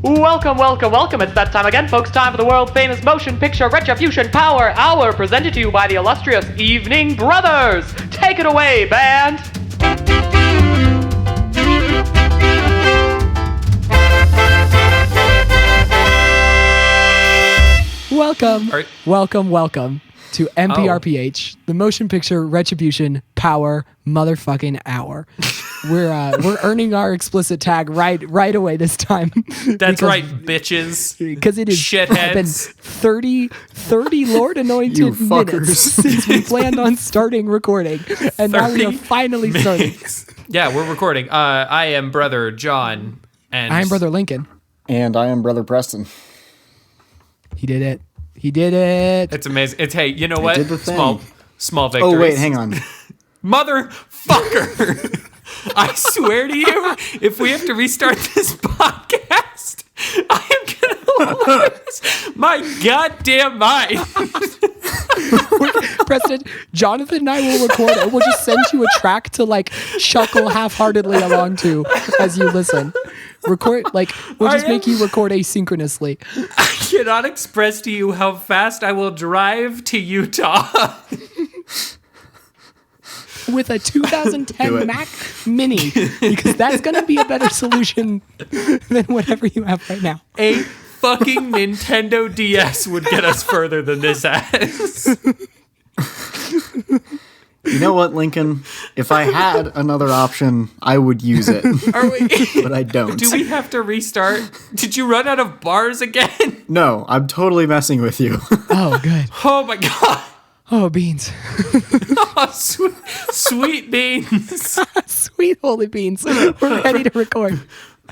Welcome, welcome, welcome. It's that time again, folks. Time for the world-famous motion picture Retribution Power Hour, presented to you by the illustrious Evening Brothers. Take it away, band. Welcome to MPRPH, the motion picture Retribution Power motherfucking Hour. We're earning our explicit tag right away this time. That's right, bitches. Because it is shitheads. Been 30 Lord anointed minutes since we planned on starting recording, and now we are finally starting. Yeah, we're recording. I am Brother John, and I am Brother Lincoln, and I am Brother Preston. He did it. It's amazing. It's hey, you know what? Did the thing. Small victories. Oh wait, hang on. Motherfucker. I swear to you, if we have to restart this podcast, I am gonna lose my goddamn mind. Preston, Jonathan and I will record it. We'll just send you a track to chuckle half-heartedly along to as you listen. We'll just make you record asynchronously. I cannot express to you how fast I will drive to Utah. With a 2010 Mac Mini, because that's going to be a better solution than whatever you have right now. A fucking Nintendo DS would get us further than this has. You know what, Lincoln? If I had another option, I would use it. But I don't. Do we have to restart? Did you run out of bars again? No, I'm totally messing with you. Oh, good. Oh my god. Oh, beans. Oh, sweet beans. Sweet holy beans. We're ready to record.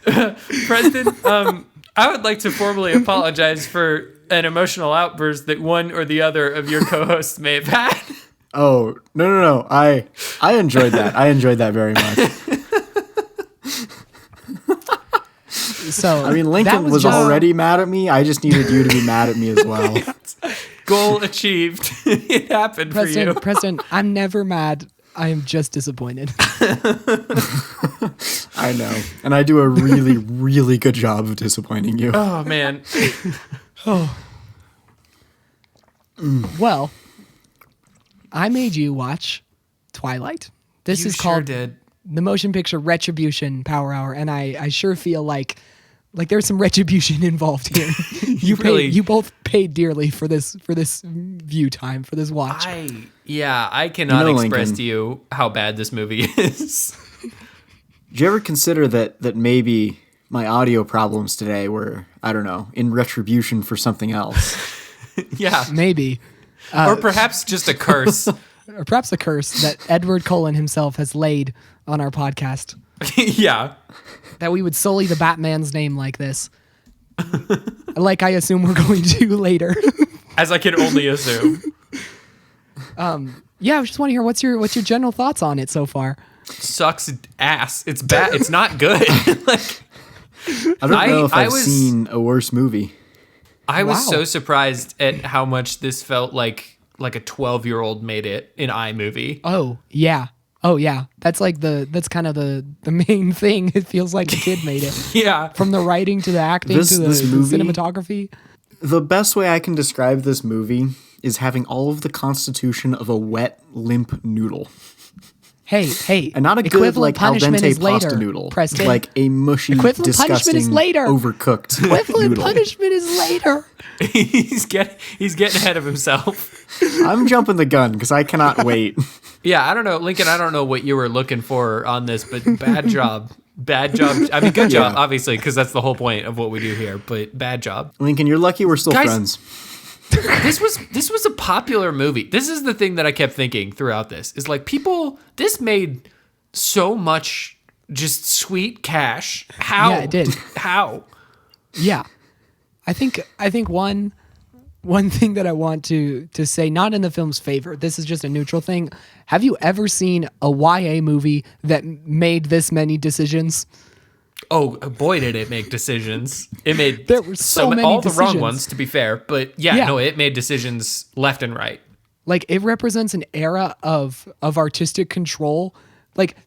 Preston, I would like to formally apologize for an emotional outburst that one or the other of your co-hosts may have had. Oh, no. I enjoyed that. I enjoyed that very much. So, I mean, Lincoln was already mad at me. I just needed you to be mad at me as well. Goal achieved. It happened for you. Preston, I'm never mad. I am just disappointed. I know. And I do a really, really good job of disappointing you. Oh, man. Well, I made you watch Twilight. This is called the motion picture Retribution Power Hour, and I sure feel like there's some retribution involved here. You both paid dearly for this view time, for this watch. I cannot express Lincoln, to you how bad this movie is. Did you ever consider that maybe my audio problems today were, I don't know, in retribution for something else? Yeah. Maybe. Or perhaps just a curse. Or perhaps a curse that Edward Cullen himself has laid on our podcast. Yeah. That we would sully the Batman's name like this. Like I assume we're going to later. As I can only assume. Yeah, I just want to hear what's your general thoughts on it so far. Sucks ass. It's bad. It's not good. I don't know if I've seen a worse movie. I was so surprised at how much this felt like a 12-year-old made it in iMovie. Oh yeah. That's kind of the main thing. It feels like a kid made it. Yeah. From the writing to the acting to the cinematography. The best way I can describe this movie is having all of the constitution of a wet, limp noodle. Hey. And not a good, al dente pasta noodle. Preston. Like a mushy, disgusting, overcooked Equivalent noodle. punishment is later. He's getting ahead of himself. I'm jumping the gun because I cannot wait. Yeah, I don't know, Lincoln, I don't know what you were looking for on this, but bad job. Bad job. I mean, good job, obviously, because that's the whole point of what we do here, but bad job. Lincoln, you're lucky we're still friends. This was a popular movie. This is the thing that I kept thinking throughout this. Is this made so much just sweet cash. How? Yeah, it did. How? Yeah. I think one thing that I want to say, not in the film's favor, this is just a neutral thing. Have you ever seen a YA movie that made this many decisions? Oh boy, did it make decisions! It made there were so many all decisions. The wrong ones, to be fair. But no, it made decisions left and right. It represents an era of artistic control.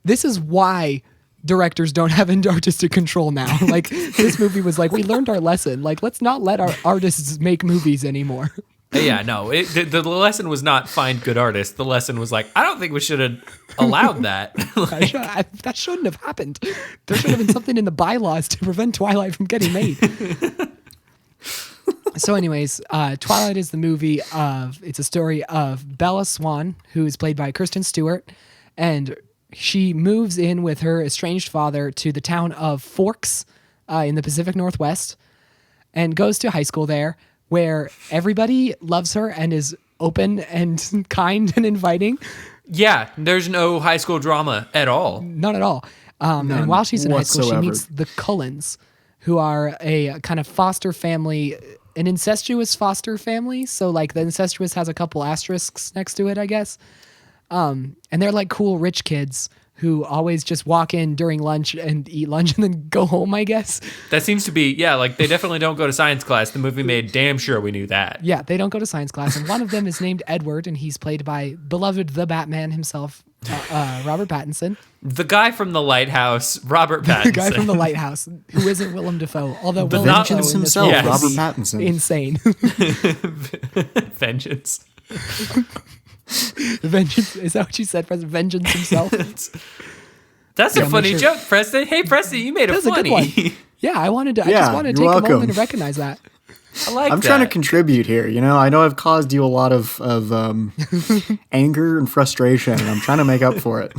This is why directors don't have artistic control now. Like, this movie was like, we learned our lesson. Like, let's not let our artists make movies anymore. Yeah, no. The lesson was not find good artists. The lesson was like, I don't think we should have allowed that. That shouldn't have happened. There should have been something in the bylaws to prevent Twilight from getting made. So anyways, Twilight is the movie it's a story of Bella Swan, who is played by Kristen Stewart, and she moves in with her estranged father to the town of Forks in the Pacific Northwest and goes to high school there, where everybody loves her and is open and kind and inviting. Yeah, there's no high school drama at all. Not at all. And while she's in high school, she whatsoever. meets the Cullens, who are a kind of foster family, an incestuous foster family. So like the incestuous has a couple asterisks next to it, I guess. And they're like cool rich kids who always just walk in during lunch and eat lunch and then go home, I guess. That seems to be, yeah, like they definitely don't go to science class. The movie made damn sure we knew that. Yeah, they don't go to science class. And one of them is named Edward, and he's played by beloved the Batman himself, Robert Pattinson. The guy from The Lighthouse, Robert Pattinson. The guy from The Lighthouse, who isn't Willem Dafoe. Although Willem not- Dafoe Vengeance in this himself, movie Yes. is Robert Pattinson. insane. Vengeance. Vengeance, is that what you said, President? Vengeance himself? That's a make funny sure- joke, Preston. Hey, Preston, you made it That was a funny. good one. Yeah, I just Yeah, wanted to you're take a welcome. moment to recognize that. I like I'm that. trying to contribute here. You know, I know I've caused you a lot of anger and frustration, and I'm trying to make up for it.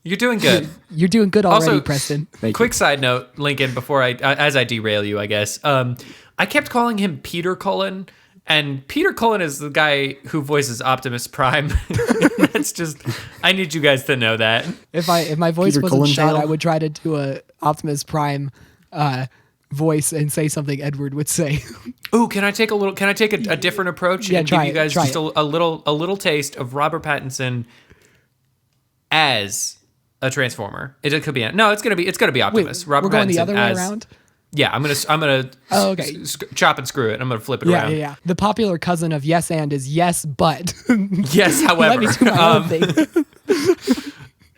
You're doing good. You're doing good already, Also- Preston. Thank Quick side note, Lincoln, before as I derail you, I guess. I kept calling him Peter Cullen, and Peter Cullen is the guy who voices Optimus Prime. That's just, I need you guys to know that. If my voice Peter wasn't shot, Cullendale? I would try to do a Optimus Prime voice and say something Edward would say. Ooh, can I take a different approach Yeah, and try give you it, guys try just a little taste of Robert Pattinson as a Transformer? It could be it's gonna be Optimus. Wait, Robert we're going Pattinson the other way as, around? Yeah, I'm gonna Oh, okay. chop and screw it. I'm gonna flip it Yeah, around. yeah. The popular cousin of yes and is yes, but. Yes, Let however. me do my own thing.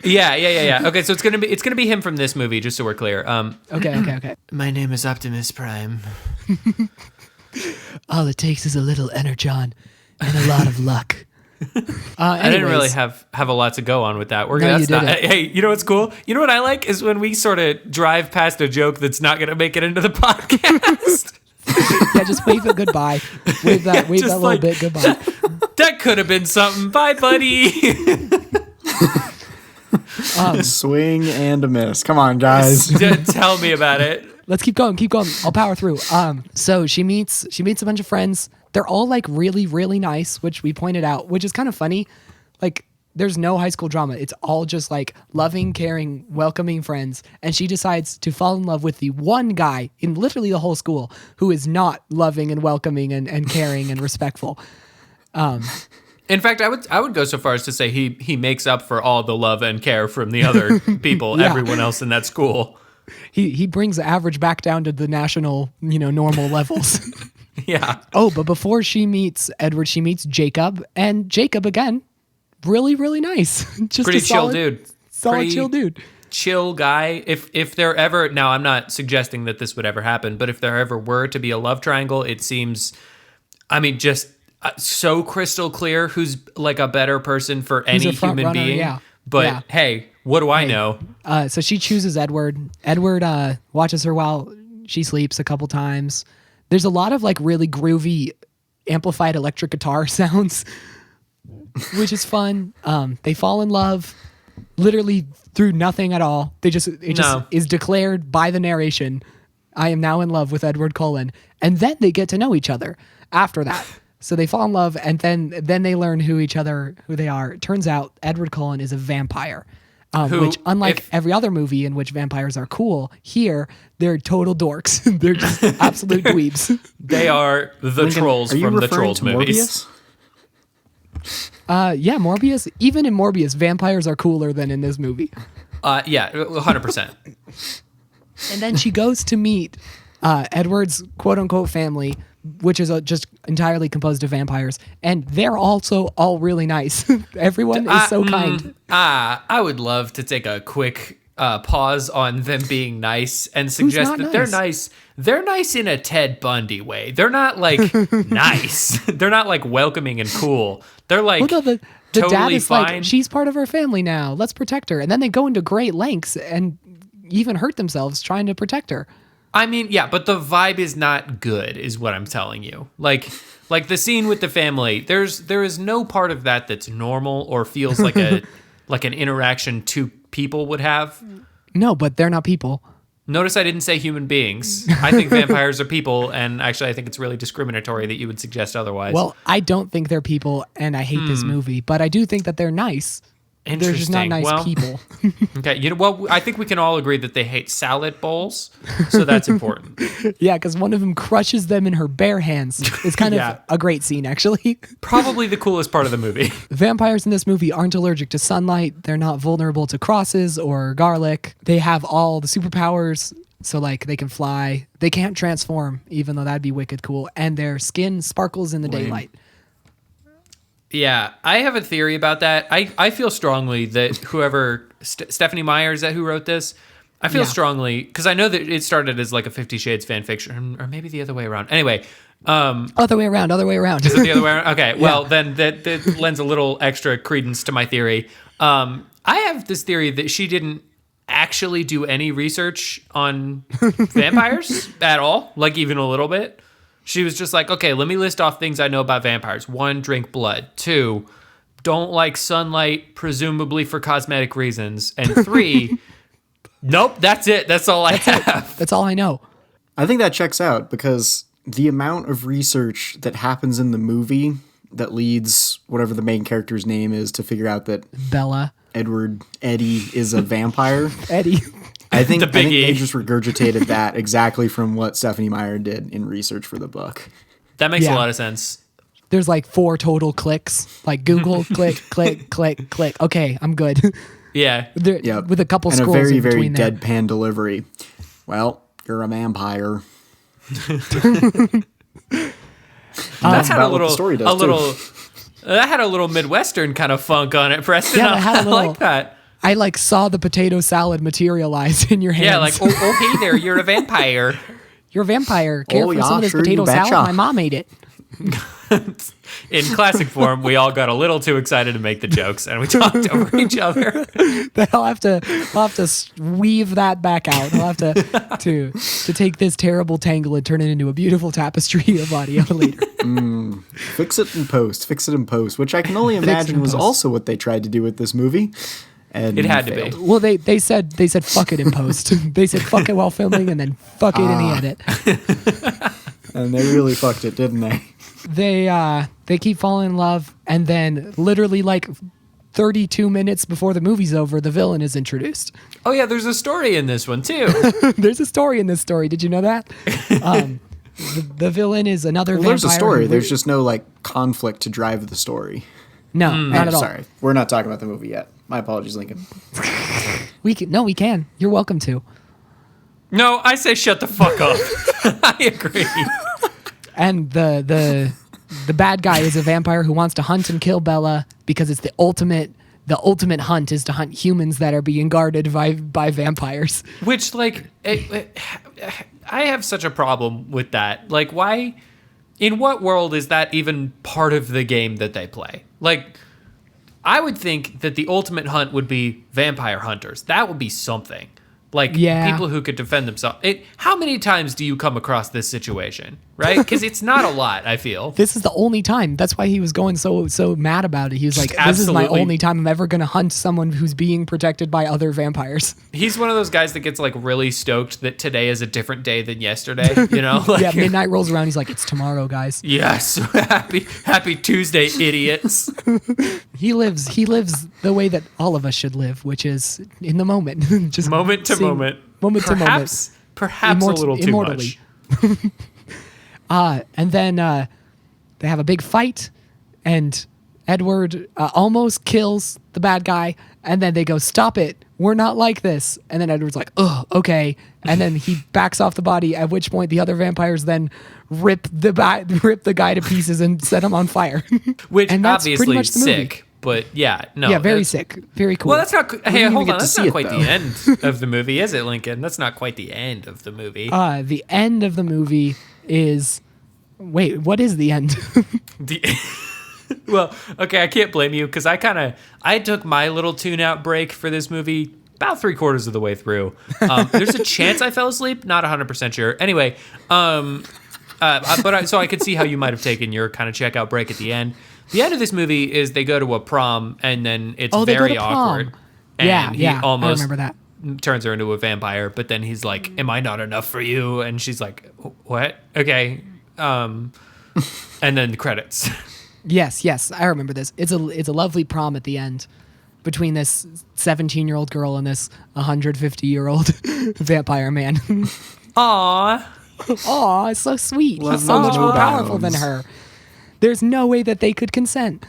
Yeah. Okay, so it's gonna be him from this movie, just so we're clear. Okay. My name is Optimus Prime. All it takes is a little energon and a lot of luck. I didn't really have a lot to go on with that. No, you didn't. Hey, you know what's cool? You know what I like is when we sort of drive past a joke that's not gonna make it into the podcast. Yeah, just wave it goodbye. Wave that Just little like- bit goodbye. That could have been something. Bye, buddy. Swing and a miss. Come on, guys. Tell me about it. Let's keep going. I'll power through. So she meets a bunch of friends. They're all like really, really nice, which we pointed out, which is kind of funny. Like, there's no high school drama. It's all just like loving, caring, welcoming friends. And she decides to fall in love with the one guy in literally the whole school who is not loving and welcoming and caring and respectful. In fact, I would go so far as to say he makes up for all the love and care from the other people, Yeah. everyone else in that school. He brings the average back down to the national, normal levels. Yeah. Oh, but before she meets Edward, she meets Jacob, and Jacob again, really, really nice. Just Pretty a chill solid, dude. Solid Pretty chill dude. Chill guy. If there ever, now I'm not suggesting that this would ever happen, but if there ever were to be a love triangle, it seems, just so crystal clear who's like a better person for Who's any a front human runner, being. yeah. But Yeah. hey, what do I know? So she chooses Edward. Edward watches her while she sleeps a couple times. There's a lot of like really groovy amplified electric guitar sounds, which is fun. They fall in love literally through nothing at all. It just is declared by the narration. I am now in love with Edward Cullen. And then they get to know each other after that. So they fall in love, and then they learn who they are. It turns out Edward Cullen is a vampire, which, unlike every other movie in which vampires are cool, here they're total dorks. They're just absolute dweebs. They are the Lincoln, trolls are you from the referring Trolls to movies. Morbius? Yeah, Morbius. Even in Morbius, vampires are cooler than in this movie. Yeah, 100%. And then she goes to meet Edward's quote-unquote family, which is just entirely composed of vampires, and they're also all really nice. Everyone is so kind. I would love to take a quick pause on them being nice and suggest that they're nice. They're nice in a Ted Bundy way. They're not like nice. They're not like welcoming and cool. They're like the totally dad is fine. like, she's part of our family now. Let's protect her. And then they go into great lengths and even hurt themselves trying to protect her. I mean, yeah, but the vibe is not good, is what I'm telling you. Like the scene with the family, there is no part of that that's normal or feels like an interaction two people would have. No, but they're not people. Notice I didn't say human beings. I think vampires are people, and actually I think it's really discriminatory that you would suggest otherwise. Well, I don't think they're people, and I hate this movie, but I do think that they're nice. They're just not nice people. Okay, I think we can all agree that they hate salad bowls, so that's important. Yeah, because one of them crushes them in her bare hands. It's kind of a great scene, actually. Probably the coolest part of the movie. Vampires in this movie aren't allergic to sunlight. They're not vulnerable to crosses or garlic. They have all the superpowers, so like they can fly. They can't transform, even though that'd be wicked cool. And their skin sparkles in the daylight. Yeah, I have a theory about that. I feel strongly that whoever, Stephanie Meyer, is that who wrote this? I feel strongly, because I know that it started as like a 50 Shades fan fiction, or maybe the other way around. Anyway. Other way around. Is it the other way around? Okay, well, then that lends a little extra credence to my theory. I have this theory that she didn't actually do any research on vampires at all, like even a little bit. She was just like, okay, let me list off things I know about vampires. 1, drink blood. 2, don't like sunlight, presumably for cosmetic reasons. And 3, nope, that's it. That's all I have. That's all I know. I think that checks out because the amount of research that happens in the movie that leads whatever the main character's name is to figure out that Eddie is a vampire. Eddie. I think they just regurgitated that exactly from what Stephanie Meyer did in research for the book. That makes a lot of sense. There's like 4 total clicks. Like Google, click, click, click, click. Okay, I'm good. Yeah. With a couple and scrolls a very, in very between there. deadpan delivery. Well, you're a vampire. That had what the story does, that had a little Midwestern kind of funk on it, Preston. Yeah, it had a little, I like that. I like saw the potato salad materialize in your hands. Yeah, like, oh hey there, you're a vampire. You're a vampire. Care for yeah, some of this sure, potato you salad? betcha. My mom ate it. In classic form, we all got a little too excited to make the jokes, and we talked over each other. I'll have to weave that back out. I'll have to take this terrible tangle and turn it into a beautiful tapestry of audio later. Fix it in post, which I can only imagine was also what they tried to do with this movie. And it had to failed. be. Well, they said fuck it in post. They said fuck it while filming and then fuck it in the edit. And they really fucked it, didn't they? They keep falling in love, and then literally like 32 minutes before the movie's over, the villain is introduced. Oh yeah, there's a story in this one too. There's a story in this story. Did you know that? The villain is another vampire. There's a story. There's just no like conflict to drive the story. No, not at all. Sorry, we're not talking about the movie yet. My apologies, Lincoln. We can. You're welcome to. No, I say shut the fuck up. I agree. And the bad guy is a vampire who wants to hunt and kill Bella because it's the ultimate hunt is to hunt humans that are being guarded by vampires. Which, like, I have such a problem with that. Like, why? In what world is that even part of the game that they play? Like, I would think that the ultimate hunt would be vampire hunters. That would be something. Like, people who could defend themselves. How many times do you come across this situation, right? Because it's not a lot, I feel. This is the only time. That's why he was going so mad about it. He was like, this is my only time I'm ever going to hunt someone who's being protected by other vampires. He's one of those guys that gets, like, really stoked that today is a different day than yesterday, you know? Like, yeah, midnight rolls around. He's like, it's tomorrow, guys. Yes. Happy Tuesday, idiots. He lives the way that all of us should live, which is in the moment. Just moment to moment. Moment to moment. Perhaps a little too much. And then they have a big fight, and Edward almost kills the bad guy, and then they go, stop it, we're not like this. And then Edward's like, oh, okay. And then he backs off the body, at which point the other vampires then rip the guy to pieces and set him on fire. Which and that's obviously pretty much the movie. sick. But yeah, no. Yeah, very sick. Very cool. Well, that's not. Hey, even hold get on. to That's see not it, quite though. the end of the movie, is it, Lincoln? That's not quite the end of the movie. The end of the movie is... Wait, what is the end? Well, okay, I can't blame you because I took my little tune-out break for this movie about 3/4 of the way through. There's a chance I fell asleep, not 100% sure. Anyway, so I could see how you might have taken your kind of checkout break at the end. The end of this movie is they go to a prom, and then it's they go very to prom. awkward. And he I almost remember that. turns her into a vampire, but then he's like, "Am I not enough for you?" And she's like, "What? Okay." And then the credits. Yes, I remember this. It's a lovely prom at the end between this 17-year-old girl and this 150-year-old vampire man. Aww. Aw, it's so sweet. Love He's so much more no powerful than bounds. her. There's no way that they could consent.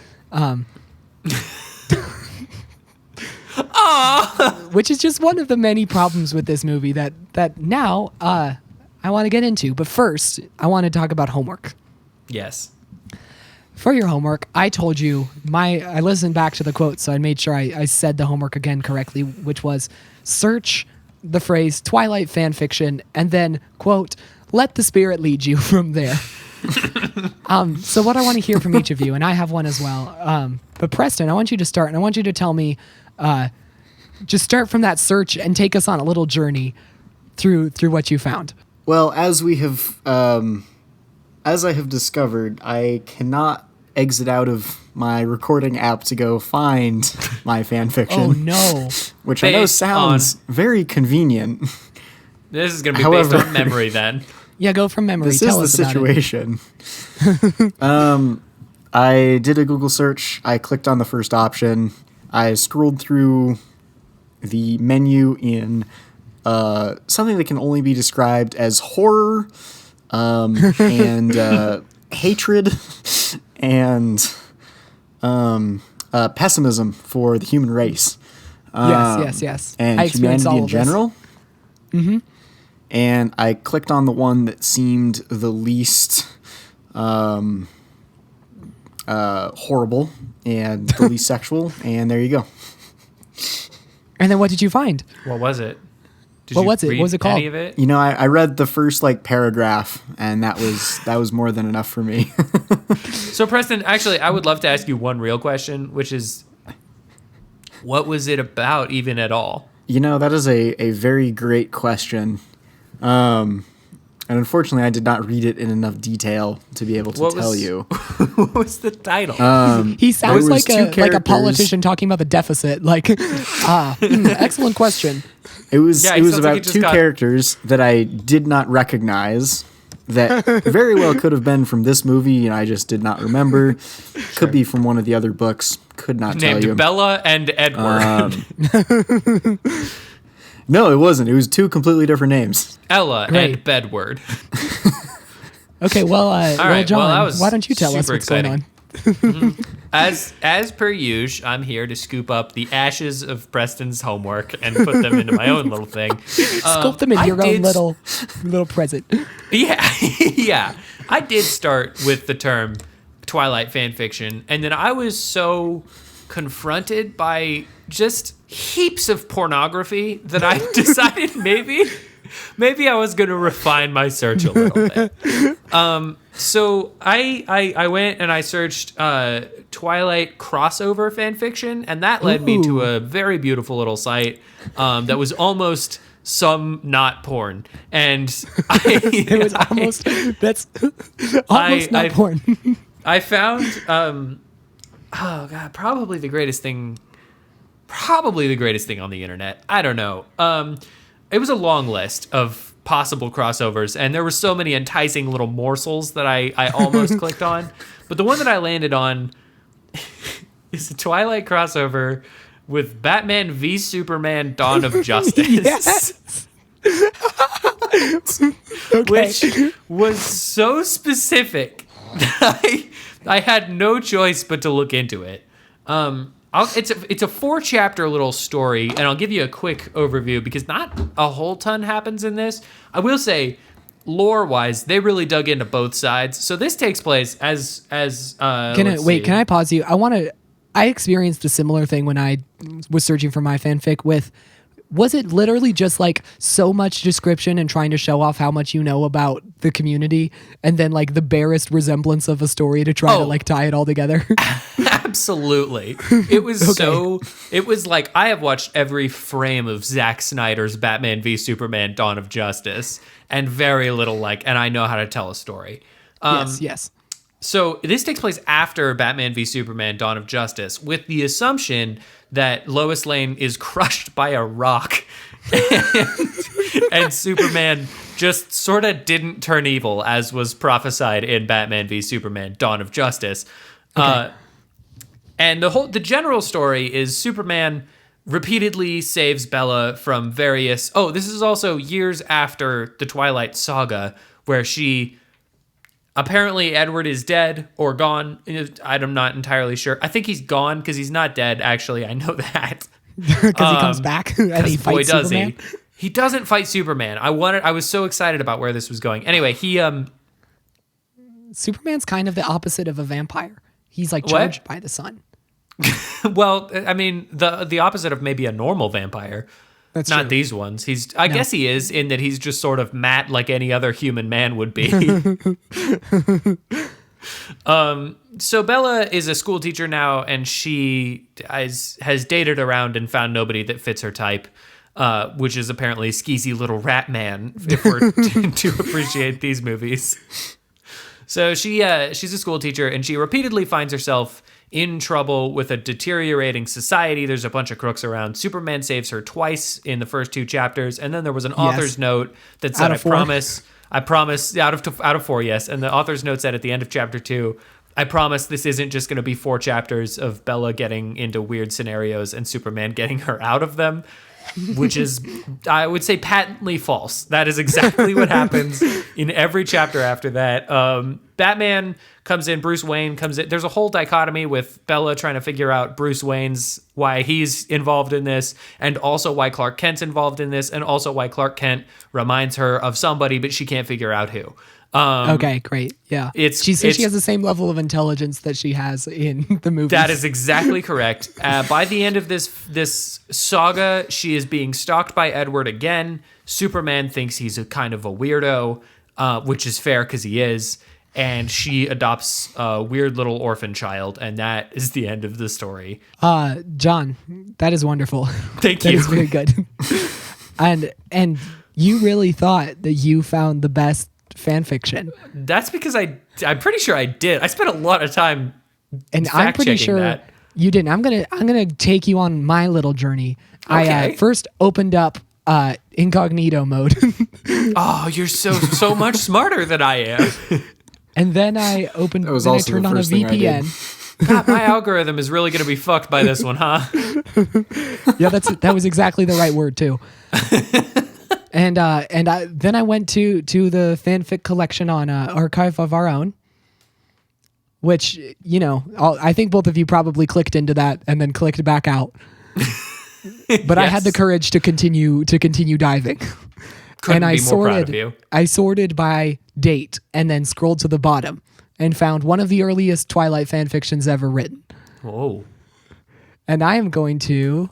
Which is just one of the many problems with this movie that now I want to get into. But first, I want to talk about homework. Yes. For your homework, I told you I listened back to the quote, so I made sure I said the homework again correctly, which was search the phrase Twilight fan fiction and then quote, let the spirit lead you from there. So what I want to hear from each of you, and I have one as well. But Preston, I want you to start, and I want you to tell me, just start from that search and take us on a little journey through what you found. Well, as I have discovered, I cannot exit out of my recording app to go find my fan fiction. Oh no. Which I know Based sounds very convenient. This is going to be However- based on memory then. Yeah, go from memory. This Tell is us the about it. situation. I did a Google search. I clicked on the first option. I scrolled through the menu in something that can only be described as horror and hatred and pessimism for the human race. Yes. And I experienced humanity all in of this. general. Mm-hmm. And I clicked on the one that seemed the least horrible and the least sexual, and there you go. And then what did you find? What was it? Did What you was it? read What was it called? Any of it? You know, I read the first paragraph, and that was more than enough for me. So Preston, actually, I would love to ask you one real question, which is, what was it about even at all? You know, that is a very great question. And unfortunately, I did not read it in enough detail to be able to tell you. What was the title? He sounds was like two a characters. politician talking about the deficit. Excellent question. It was Yeah, it it was sounds like about it just two got- characters that I did not recognize that very well could have been from this movie, and I just did not remember. Could be from one of the other books. Could not tell you. Named Bella and Edward. No, it wasn't. It was two completely different names. Ella Great. and Bedward. Okay, well, right, John, well, that was why don't you tell us super what's going on? As per usual, I'm here to scoop up the ashes of Preston's homework and put them into my own little thing. Sculpt them in I your own did- little present. Yeah, yeah. I did start with the term Twilight fan fiction, and then I was so confronted by just heaps of pornography that I decided maybe I was going to refine my search a little bit. So I went and I searched Twilight crossover fan fiction, and that led me to a very beautiful little site that was almost some not porn, and It was almost that's almost not porn. I found probably the greatest thing on the internet. I don't know. It was a long list of possible crossovers, and there were so many enticing little morsels that I almost clicked on. But the one that I landed on is a Twilight crossover with Batman v Superman: Dawn of Justice. Yes. Which was so specific that I had no choice but to look into it. It's a 4-chapter little story, and I'll give you a quick overview because not a whole ton happens in this. I will say, lore-wise, they really dug into both sides. So this takes place as Can I pause you? I want to I experienced a similar thing when I was searching for my fanfic with. Was it literally just like so much description and trying to show off how much you know about the community, and then like the barest resemblance of a story to try to like tie it all together? Absolutely. It was it was like, I have watched every frame of Zack Snyder's Batman v Superman Dawn of Justice, and very little and I know how to tell a story. Yes. So this takes place after Batman v Superman Dawn of Justice, with the assumption that Lois Lane is crushed by a rock and Superman just sort of didn't turn evil, as was prophesied in Batman v Superman Dawn of Justice. Okay. And the general story is Superman repeatedly saves Bella from various... Oh, this is also years after the Twilight saga, where she... Apparently, Edward is dead or gone. I'm not entirely sure. I think he's gone because he's not dead, actually. I know that. Because he comes back and he fights Superman? He doesn't fight Superman. I was so excited about where this was going. Anyway, Superman's kind of the opposite of a vampire. He's like charged by the sun. Well, I mean, the opposite of maybe a normal vampire. That's not true. These ones. I guess he is, in that he's just sort of Matt like any other human man would be. So Bella is a school teacher now, and she has dated around and found nobody that fits her type, which is apparently skeezy little rat man, if we're to appreciate these movies. So she's a school teacher, and she repeatedly finds herself in trouble with a deteriorating society. There's a bunch of crooks around. Superman saves her twice in the first 2 chapters, and then there was an author's note that said, I promise, out of 4, yes. And the author's note said at the end of chapter 2, I promise this isn't just going to be 4 chapters of Bella getting into weird scenarios and Superman getting her out of them, which is, I would say, patently false. That is exactly what happens in every chapter after that. Batman comes in, Bruce Wayne comes in. There's a whole dichotomy with Bella trying to figure out why he's involved in this, and also why Clark Kent's involved in this, and also why Clark Kent reminds her of somebody, but she can't figure out who. Okay, great. Yeah. She says she has the same level of intelligence that she has in the movie. That is exactly correct. By the end of this saga, she is being stalked by Edward again. Superman thinks he's a kind of a weirdo, which is fair because he is. And she adopts a weird little orphan child, and that is the end of the story. John, that is wonderful. Thank you. That is very good. and you really thought that you found the best fan fiction. That's because I'm pretty sure I did. I spent a lot of time and I'm pretty sure that. You didn't. I'm gonna take you on my little journey. Okay. I first opened up incognito mode. Oh, you're so much smarter than I am. And then I turned on a VPN. God, my algorithm is really going to be fucked by this one, huh? Yeah, that was exactly the right word too. And then I went to the fanfic collection on Archive of Our Own, which, I think both of you probably clicked into that and then clicked back out. But yes. I had the courage to continue diving. Couldn't be more proud of you. I sorted by date and then scrolled to the bottom and found one of the earliest Twilight fanfictions ever written. Whoa. And I am going to...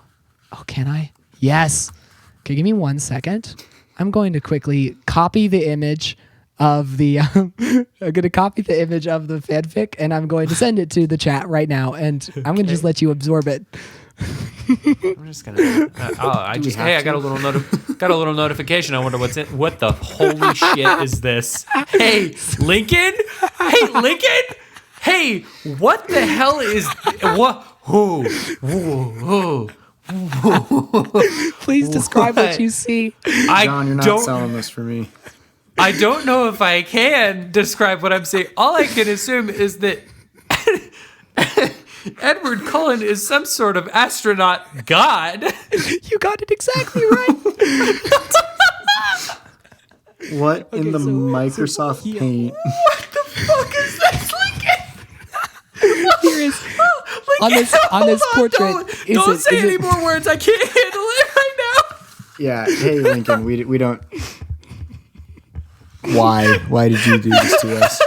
Oh, can I? Yes. Okay, give me 1 second. I'm going to quickly copy the image of the... I'm going to copy the image of the fanfic, and I'm going to send it to the chat right now, and I'm going to just let you absorb it. I'm just gonna. I got a little notification. I wonder what's in. What the holy shit is this? Hey, Lincoln. Hey, Lincoln. Hey, what the hell is what? Who? Please describe what you see. John, you're not selling this for me. I don't know if I can describe what I'm seeing. All I can assume is that Edward Cullen is some sort of astronaut god. You got it exactly right. What in the Microsoft Paint? What the fuck is this, Lincoln? Here is on this portrait. Don't say any more words. I can't handle it right now. Yeah. Hey, Lincoln. We don't. Why did you do this to us?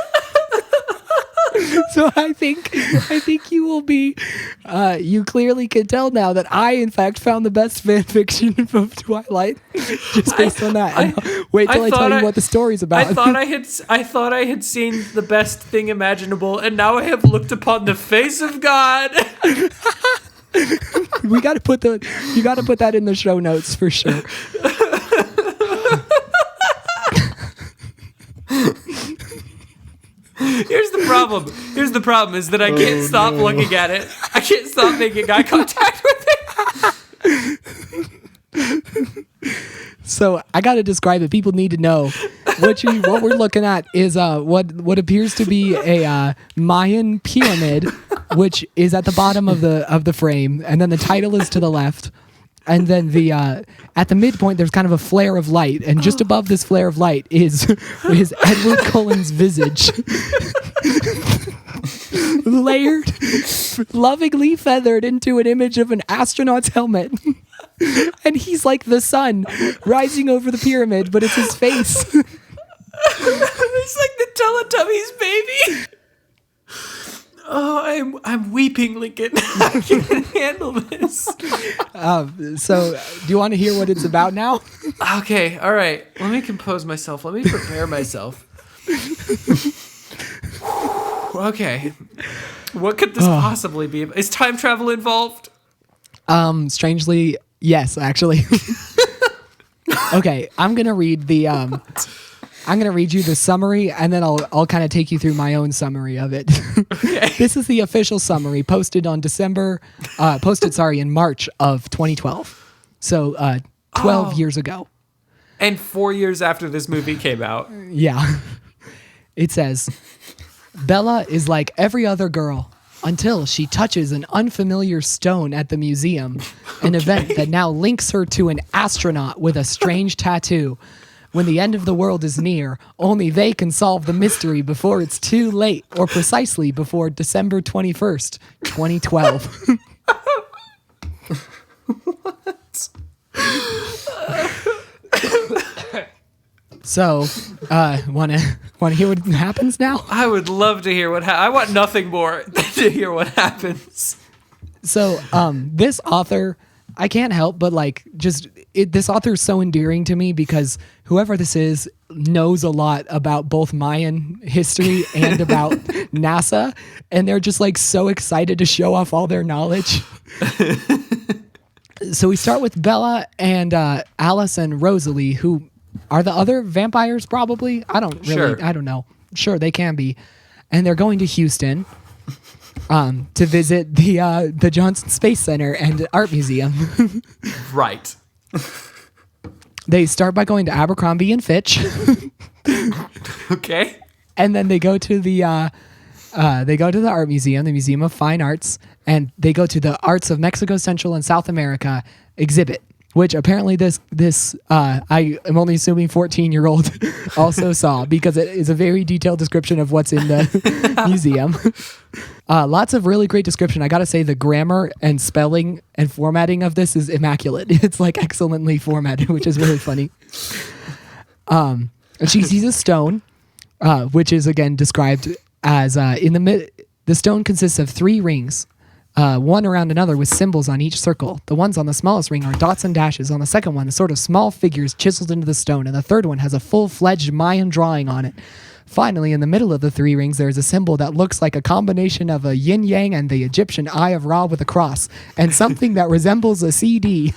So I think you will be You clearly can tell now that I, in fact, found the best fan fiction of Twilight, just based on that. Wait till I tell you what the story's about. I thought I had seen the best thing imaginable, and now I have looked upon the face of God. You got to put that in the show notes for sure. Here's the problem is that I can't stop looking at it. I can't stop making eye contact with it. So I got to describe it. People need to know what we're looking at is what appears to be a Mayan pyramid, which is at the bottom of the frame, and then the title is to the left. And then at the midpoint, there's kind of a flare of light, and just above this flare of light is Edward Cullen's visage, layered, lovingly feathered into an image of an astronaut's helmet. And he's like the sun rising over the pyramid, but it's his face. It's like the Teletubbies, baby. Oh, I'm weeping, Lincoln. I can't handle this. So, do you want to hear what it's about now? Okay, all right. Let me compose myself. Let me prepare myself. Okay. What could this possibly be? Is time travel involved? Strangely, yes, actually. Okay, I'm gonna read you the summary, and then I'll kind of take you through my own summary of it. Okay. This is the official summary posted in March of 2012. So 12 years ago. And 4 years after this movie came out. Yeah. It says, Bella is like every other girl until she touches an unfamiliar stone at the museum, an event that now links her to an astronaut with a strange tattoo. When the end of the world is near, only they can solve the mystery before it's too late, or precisely before December 21st, 2012. What? So, wanna hear what happens now? I would love to hear what I want nothing more than to hear what happens. So, this author, I can't help but this author is so endearing to me because whoever this is knows a lot about both Mayan history and about NASA, and they're just so excited to show off all their knowledge. So we start with Bella and Alice and Rosalie, who are the other vampires probably. I don't know. Sure, they can be. And they're going to Houston to visit the Johnson Space Center and Art Museum. Right. They start by going to Abercrombie and Fitch. Okay. And then they go to the Art Museum, the Museum of Fine Arts, and they go to the Arts of Mexico, Central, and South America exhibit, which apparently this I am only assuming 14-year-old also saw, because it is a very detailed description of what's in the museum. Lots of really great description. I gotta say, the grammar and spelling and formatting of this is immaculate. It's excellently formatted, which is really funny. And she sees a stone, which is again described as the stone consists of 3 rings, one around another with symbols on each circle. The ones on the smallest ring are dots and dashes. On the second one, a sort of small figures chiseled into the stone, and the third one has a full-fledged Mayan drawing on it. Finally, in the middle of the 3 rings, there is a symbol that looks like a combination of a yin-yang and the Egyptian Eye of Ra with a cross, and something that resembles a CD.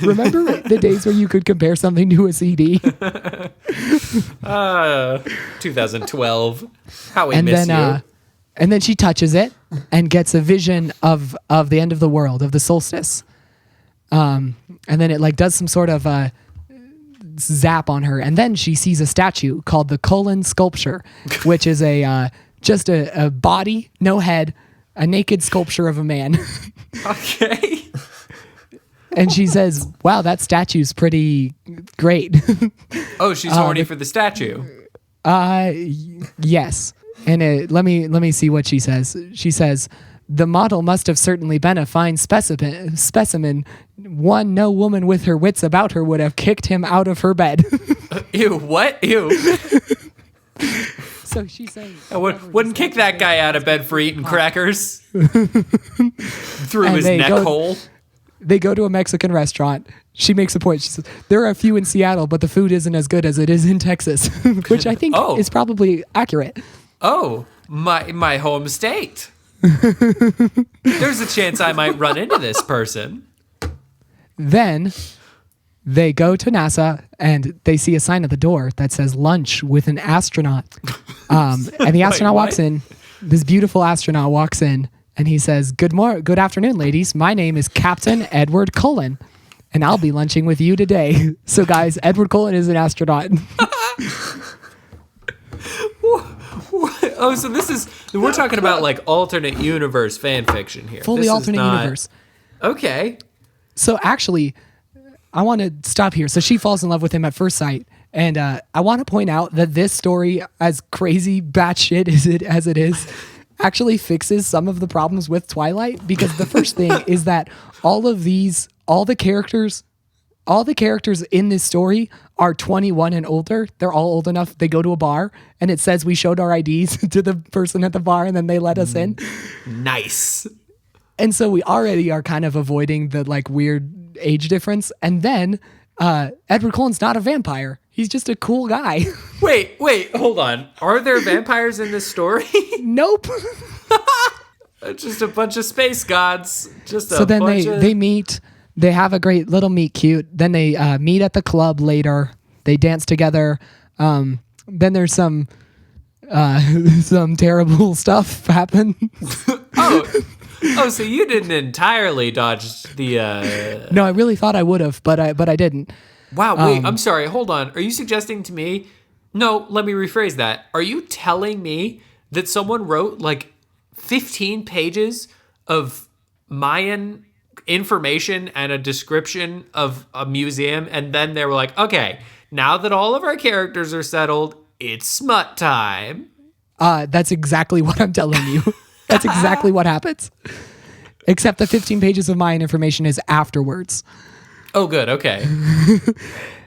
Remember the days where you could compare something to a CD? 2012. How we miss you. And then she touches it and gets a vision of the end of the world, of the solstice. And then it does some sort of zap on her, and then she sees a statue called the Cullen Sculpture, which is just a body, no head, a naked sculpture of a man. Okay. And she says, "Wow, that statue's pretty great." Oh, she's horny for the statue. Yes. And let me see what she says. She says, "The model must have certainly been a fine specimen. One no woman with her wits about her would have kicked him out of her bed." Ew, what? Ew. So she's saying, I wouldn't kick that guy out of bed for eating crackers through his neck hole. They go to a Mexican restaurant. She makes a point. She says, there are a few in Seattle, but the food isn't as good as it is in Texas, which I think is probably accurate. Oh, my home state. There's a chance I might run into this person. Then they go to NASA and they see a sign at the door that says lunch with an astronaut. And the astronaut walks in. This beautiful astronaut walks in and he says, good afternoon, ladies. My name is Captain Edward Cullen and I'll be lunching with you today. So guys, Edward Cullen is an astronaut. Oh, so we're talking about like alternate universe fan fiction here. Fully alternate universe. Okay. So actually, I want to stop here. So she falls in love with him at first sight. And I want to point out that this story, as crazy batshit as it is, actually fixes some of the problems with Twilight. Because the first thing is that all the characters in this story are 21 and older. They're all old enough. They go to a bar and it says we showed our IDs to the person at the bar and then they let us in. Nice. And so we already are kind of avoiding the like weird age difference. And then Edward Cullen's not a vampire. He's just a cool guy. Wait, hold on. Are there vampires in this story? Nope. Just a bunch of space gods. They meet. They have a great little meet cute. Then they meet at the club later. They dance together. Then there's some terrible stuff happen. Oh, so you didn't entirely dodge the... No, I really thought I would have, but I didn't. Wow, wait, I'm sorry. Hold on. Are you suggesting to me... No, let me rephrase that. Are you telling me that someone wrote like 15 pages of Mayan information and a description of a museum, and then they were like, okay, now that all of our characters are settled, it's smut time? That's exactly what I'm telling you. That's exactly what happens. Except the 15 pages of Mayan information is afterwards. Oh, good. Okay.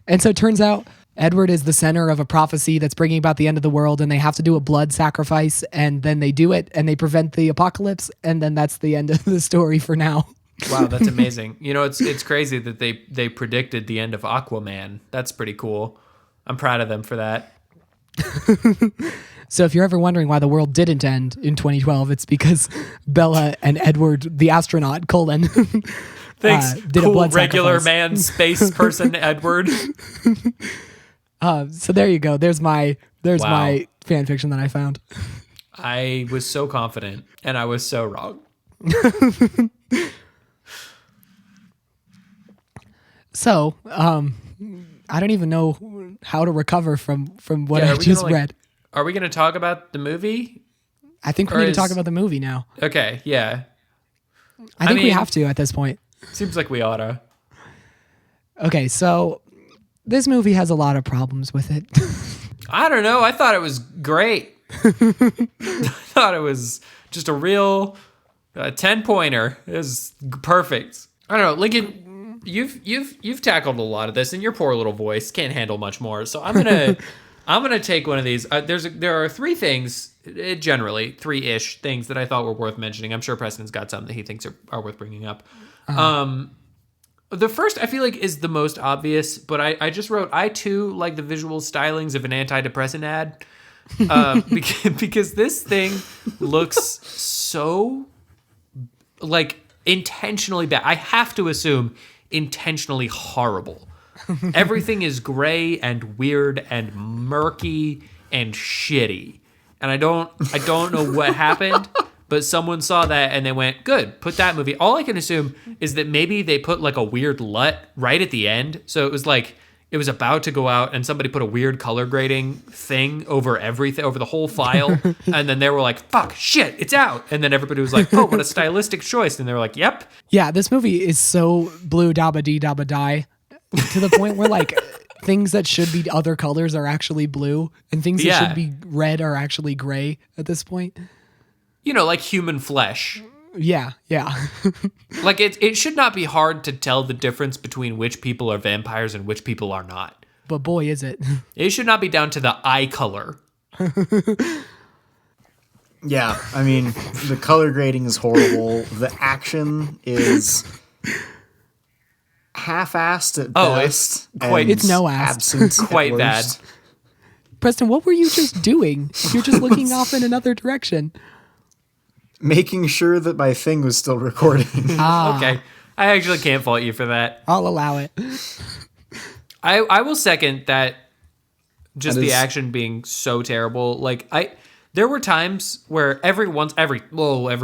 And so it turns out Edward is the center of a prophecy that's bringing about the end of the world, and they have to do a blood sacrifice, and then they do it, and they prevent the apocalypse, and then that's the end of the story for now. Wow, that's amazing. You know, it's crazy that they predicted the end of Aquaman. That's pretty cool. I'm proud of them for that. So if you're ever wondering why the world didn't end in 2012, it's because Bella and Edward, the astronaut, Cullen, thanks, did cool a blood regular sacrifice. man space person, Edward. So there you go. There's my fan fiction that I found. I was so confident, and I was so wrong. So, I don't even know how to recover from what I just read. Are we going to talk about the movie? I think we need to talk about the movie now. Okay, yeah. I think we have to at this point. Seems like we oughta. Okay, so this movie has a lot of problems with it. I don't know. I thought it was great. I thought it was just a real 10-pointer. It was perfect. I don't know, Lincoln. You've tackled a lot of this, and your poor little voice can't handle much more. So I'm gonna take one of these. There are three things, generally three-ish things that I thought were worth mentioning. I'm sure Preston's got some that he thinks are worth bringing up. The first I feel like is the most obvious, but I just wrote, I too like the visual stylings of an antidepressant ad, because this thing looks so like intentionally bad. I have to assume intentionally horrible. Everything is gray and weird and murky and shitty, and I don't know what happened, but someone saw that and they went, good, put that movie. All I can assume is that maybe they put like a weird LUT right at the end, so it was like it was about to go out and somebody put a weird color grading thing over everything, over the whole file, and then they were like, fuck, shit, it's out. And then everybody was like, oh, what a stylistic choice. And they were like, yep. Yeah, this movie is so blue dabba dee dabba die to the point where like things that should be other colors are actually blue, and things that should be red are actually gray at this point. You know, like human flesh. Yeah. Like it should not be hard to tell the difference between which people are vampires and which people are not. But boy, is it. It should not be down to the eye color Yeah, I mean, the color grading is horrible. The action is half-assed at best. It's no ass. Absent at Quite bad. worst. Preston, what were you just doing? You're just looking off in another direction. Making sure that my thing was still recording. Okay. I actually can't fault you for that. I'll allow it. I will second that. Just That the is- action being so terrible. Like there were times where every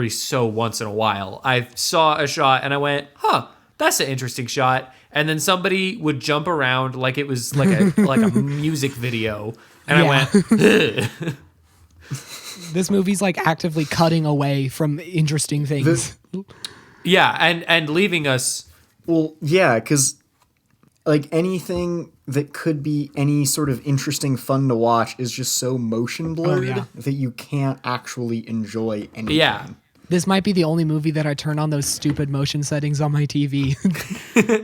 so once in a while, I saw a shot and I went, "Huh, that's an interesting shot." And then somebody would jump around like it was like a music video, and I went, "Ugh." This movie's like actively cutting away from interesting things. Yeah, and leaving us. Well, yeah, because like anything that could be any sort of interesting fun to watch is just so motion blurred that you can't actually enjoy anything. Yeah. This might be the only movie that I turn on those stupid motion settings on my TV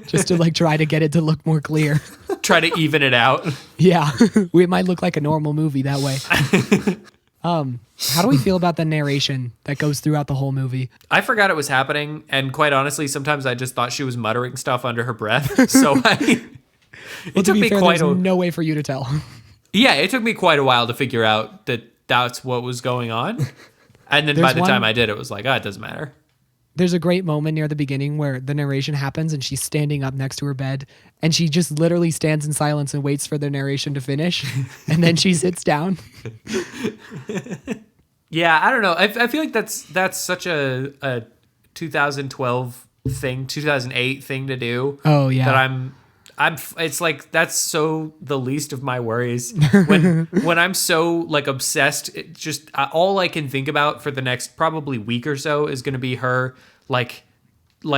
just to like try to get it to look more clear. Try to even it out. Yeah, it might look like a normal movie that way. How do we feel about the narration that goes throughout the whole movie? I forgot it was happening, and quite honestly, sometimes I just thought she was muttering stuff under her breath. So it To took be me fair, quite there's a no way for you to tell. yeah, it took me quite a while to figure out that that's what was going on, and then by the time I did, it was like, it doesn't matter. There's a great moment near the beginning where the narration happens and she's standing up next to her bed and she just literally stands in silence and waits for the narration to finish and then she sits down. Yeah, I don't know. I feel like that's such a 2012 thing, 2008 thing to do. Oh yeah. That I'm. It's like that's so the least of my worries. When I'm so like obsessed, it just all I can think about for the next probably week or so is going to be her like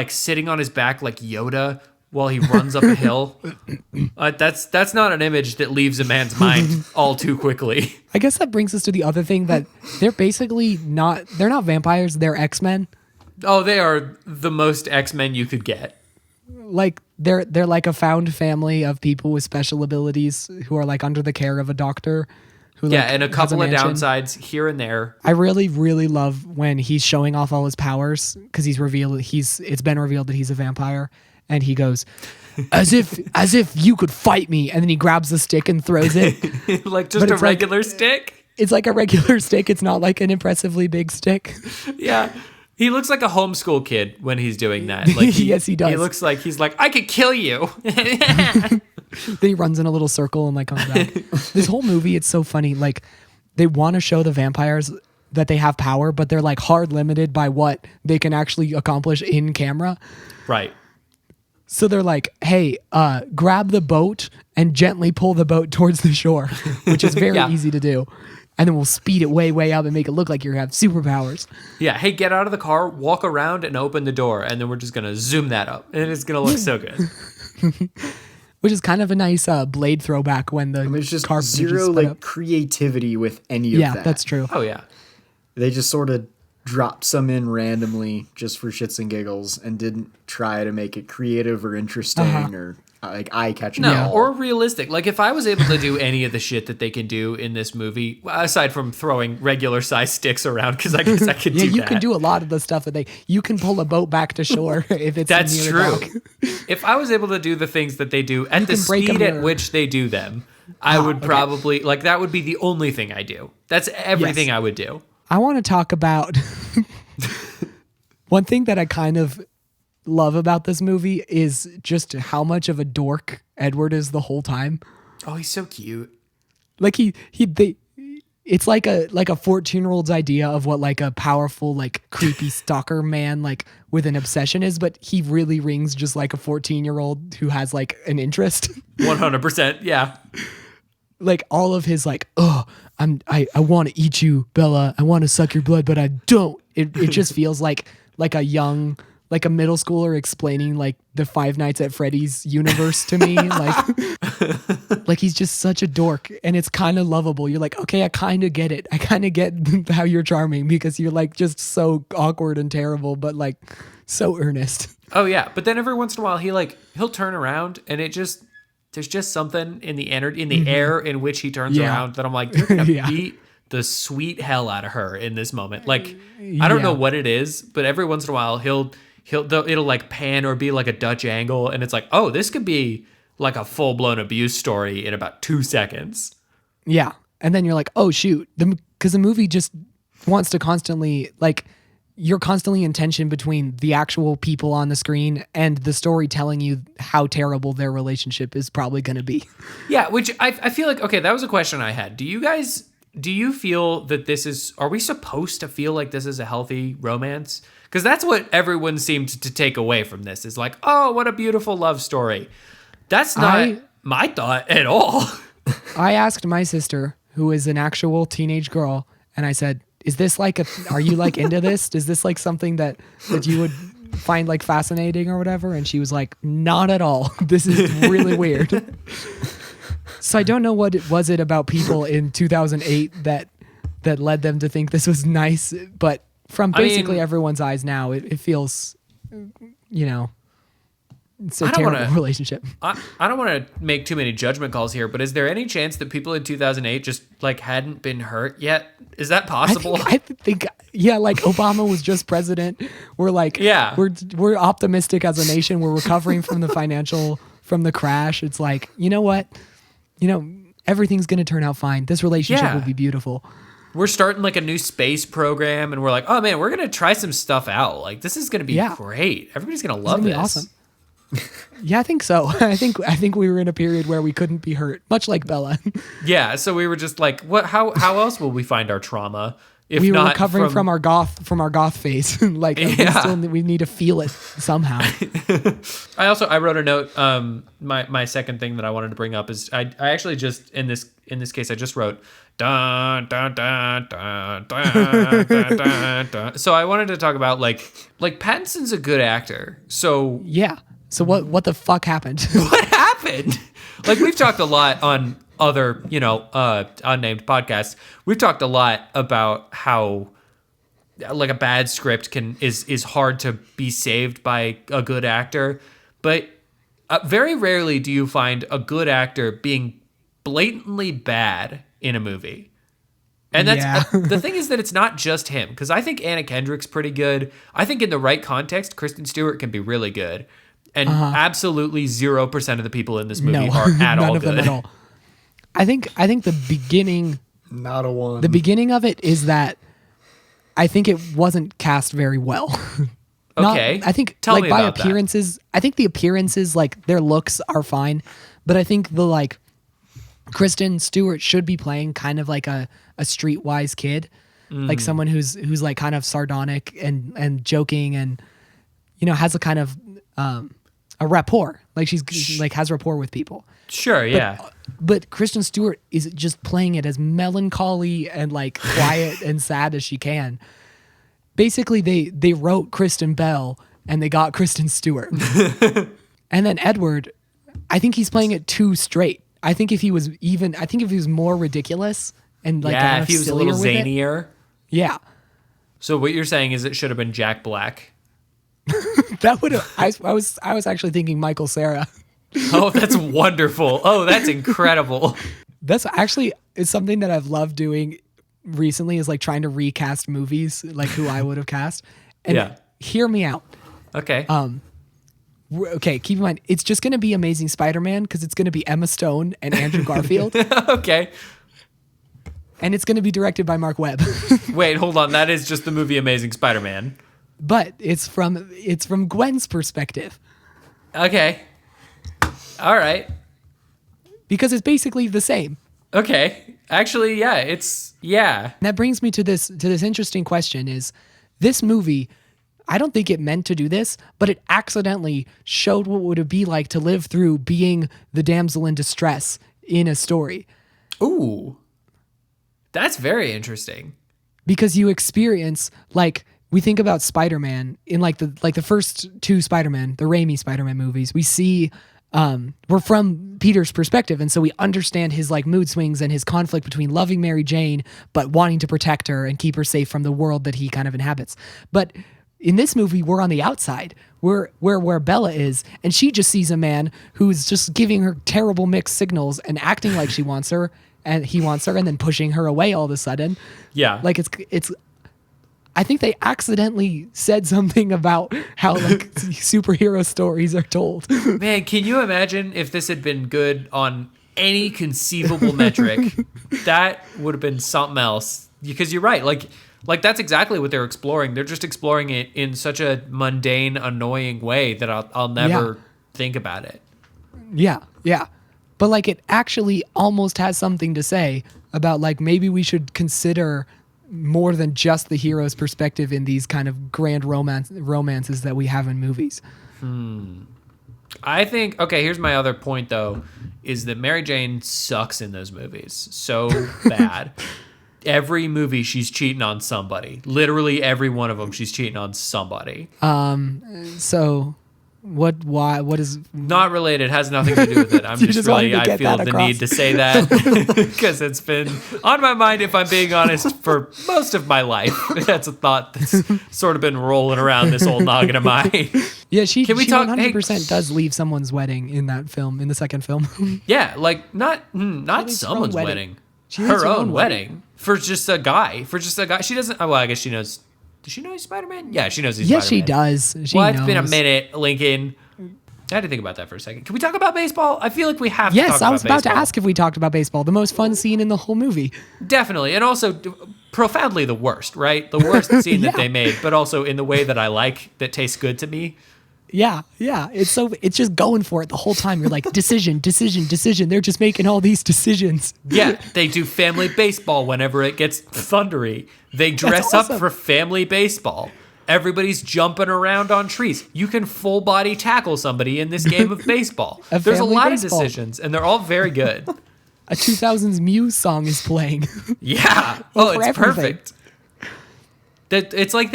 sitting on his back like Yoda while he runs up a hill. That's not an image that leaves a man's mind all too quickly. I guess that brings us to the other thing that they're basically not vampires, they're X-Men. Oh, they are the most X-Men you could get. Like they're like a found family of people with special abilities who are like under the care of a doctor who like, And a has couple of mansion. downsides here and there. I really, really love when he's showing off all his powers because it's been revealed that he's a vampire, and he goes, as if you could fight me, and then he grabs the stick and throws it. Like just a regular stick. It's like a regular stick. It's not like an impressively big stick. Yeah. He looks like a homeschool kid when he's doing that. Like Yes, he does. He looks like he's like, I could kill you. Then he runs in a little circle and like comes back. This whole movie, it's so funny. Like they want to show the vampires that they have power, but they're like hard limited by what they can actually accomplish in camera. Right. So they're like, hey, grab the boat and gently pull the boat towards the shore, which is very easy to do. And then we'll speed it way, way up and make it look like you have superpowers. Yeah. Hey, get out of the car, walk around and open the door. And then we're just going to zoom that up. And it's going to look so good. Which is kind of a nice Blade throwback when the There's just car zero split like up. creativity with any of that. Yeah, that's true. Oh, yeah. They just sort of dropped some in randomly just for shits and giggles and didn't try to make it creative or interesting or like eye-catching at No, all. or realistic. Like if I was able to do any of the shit that they can do in this movie, aside from throwing regular size sticks around, because I guess I could do Yeah, you that. can do a lot of the stuff that you can pull a boat back to shore if it's That's near true. the dock. If I was able to do the things that they do at the can break a speed at mirror. which they do them, I would probably like that would be the only thing I do. That's everything Yes. I would do. I want to talk about one thing that I kind of love about this movie is just how much of a dork Edward is the whole time. Oh, he's so cute. Like it's like a 14-year-old's idea of what like a powerful like creepy stalker man like with an obsession is, but he really rings just like a 14-year-old who has like an interest. 100%. Yeah. Like all of his like, oh, I want to eat you, Bella. I want to suck your blood, but I don't. It just feels like a young, like a middle schooler explaining like the Five Nights at Freddy's universe to me. Like he's just such a dork, and it's kind of lovable. You're like, okay, I kind of get it. I kind of get how you're charming because you're like just so awkward and terrible, but like so earnest. Oh yeah. But then every once in a while he'll turn around and it just there's just something in the energy, in the air in which he turns around that I'm like, you're gonna beat the sweet hell out of her in this moment. Like, I don't know what it is, but every once in a while it'll like pan or be like a Dutch angle, and it's like, oh, this could be like a full blown abuse story in about 2 seconds. Yeah, and then you're like, oh shoot, because the movie just wants to constantly like. You're constantly in tension between the actual people on the screen and the story telling you how terrible their relationship is probably going to be. Yeah, which I feel like, okay, that was a question I had. Do you feel that are we supposed to feel like this is a healthy romance? Because that's what everyone seemed to take away from this is like, oh, what a beautiful love story. That's not my thought at all. I asked my sister, who is an actual teenage girl, and I said, is this like are you like into this? Is this like something that you would find like fascinating or whatever? And she was like, not at all. This is really weird. So I don't know what it was about people in 2008 that led them to think this was nice, but from basically everyone's eyes now, it feels, it's a terrible relationship. I don't want to make too many judgment calls here, but is there any chance that people in 2008 just like hadn't been hurt yet? Is that possible? I think like Obama was just president. We're like, we're optimistic as a nation. We're recovering from the crash. It's like, you know what? Everything's going to turn out fine. This relationship will be beautiful. We're starting like a new space program and we're like, oh man, we're going to try some stuff out. Like this is going to be great. Everybody's going to love this. Awesome. Yeah, I think so. I think we were in a period where we couldn't be hurt, much like Bella. Yeah, so we were just like, what? How else will we find our trauma? If we were not recovering from our goth phase. Like we need to feel it somehow. I wrote a note. My second thing that I wanted to bring up is I actually just in this case I just wrote dun dun dun dun dun dun dun dun. So I wanted to talk about like Pattinson's a good actor. So yeah. So what the fuck happened? What happened? Like we've talked a lot on other, unnamed podcasts. We've talked a lot about how like a bad script is hard to be saved by a good actor, but very rarely do you find a good actor being blatantly bad in a movie. And that's the thing is that it's not just him, because I think Anna Kendrick's pretty good. I think in the right context, Kristen Stewart can be really good. And absolutely 0% of the people in this movie are at all good. None of them at all. I think the beginning, not a one. The beginning of it is that I think it wasn't cast very well. Okay. I think Tell like me by about appearances, that. I think the appearances, like their looks are fine, but I think the like Kristen Stewart should be playing kind of like a streetwise kid, like someone who's like kind of sardonic and joking and has a kind of a rapport, like she's like has rapport with people. Sure, yeah. But Kristen Stewart is just playing it as melancholy and like quiet and sad as she can. Basically, they wrote Kristen Bell and they got Kristen Stewart. And then Edward, I think he's playing it too straight. I think if he was more ridiculous and like if he was a little zanier. Yeah. So what you're saying is it should have been Jack Black. That would have. I was actually thinking Michael Cera. Oh, that's wonderful. Oh, that's incredible. That's actually it's something that I've loved doing recently is like trying to recast movies, like who I would have cast. And hear me out. Okay. Okay, keep in mind, it's just going to be Amazing Spider-Man because it's going to be Emma Stone and Andrew Garfield. Okay. And it's going to be directed by Mark Webb. Wait, hold on. That is just the movie Amazing Spider-Man. But it's from Gwen's perspective. Okay. All right. Because it's basically the same. Okay. Actually, yeah, And that brings me to this interesting question is this movie, I don't think it meant to do this, but it accidentally showed what would it be like to live through being the damsel in distress in a story. Ooh. That's very interesting. Because you experience, like, we think about Spider-Man in like the first two Spider-Man, the Raimi Spider-Man movies, we see we're from Peter's perspective, and so we understand his like mood swings and his conflict between loving Mary Jane but wanting to protect her and keep her safe from the world that he kind of inhabits. But In this movie, we're on the outside. We're where Bella is, and she just sees a man who's just giving her terrible mixed signals and acting like she wants her, and he wants her, and then pushing her away all of a sudden. Yeah. Like it's I think they accidentally said something about how like superhero stories are told. Man, can you imagine if this had been good on any conceivable metric? That would have been something else. Because you're right. Like that's exactly what they're exploring. They're just exploring it in such a mundane, annoying way that I'll never think about it. Yeah. But like it actually almost has something to say about like maybe we should consider more than just the hero's perspective in these kind of grand romances that we have in movies. I think, okay, here's my other point though, is that Mary Jane sucks in those movies so bad. Every movie she's cheating on somebody. Literally every one of them she's cheating on somebody. So what is not related, has nothing to do with it. I'm just really, I feel the need to say that because it's been on my mind, if I'm being honest, for most of my life. That's a thought that's sort of been rolling around this old noggin of mine. Yeah, she Can we talk, 100% does leave someone's wedding in that film, in the second film. Yeah, like not someone's wedding. Her own wedding. For just a guy. She doesn't, well, I guess she knows. Does she know he's Spider-Man? Yeah, she knows he's Spider-Man. Yes, she does. She knows. It's been a minute, Lincoln. I had to think about that for a second. Can we talk about baseball? I feel like we have to talk about baseball. Yes, I was about to ask if we talked about baseball. The most fun scene in the whole movie. Definitely. And also profoundly the worst, right? The worst scene that they made, but also in the way that I like, that tastes good to me. Yeah. It's just going for it the whole time. You're like, decision. They're just making all these decisions. Yeah, they do family baseball whenever it gets thundery. They dress up for family baseball. Everybody's jumping around on trees. You can full body tackle somebody in this game of baseball. There's a lot of decisions, and they're all very good. A 2000s Muse song is playing. Yeah. Well, it's perfect. It's like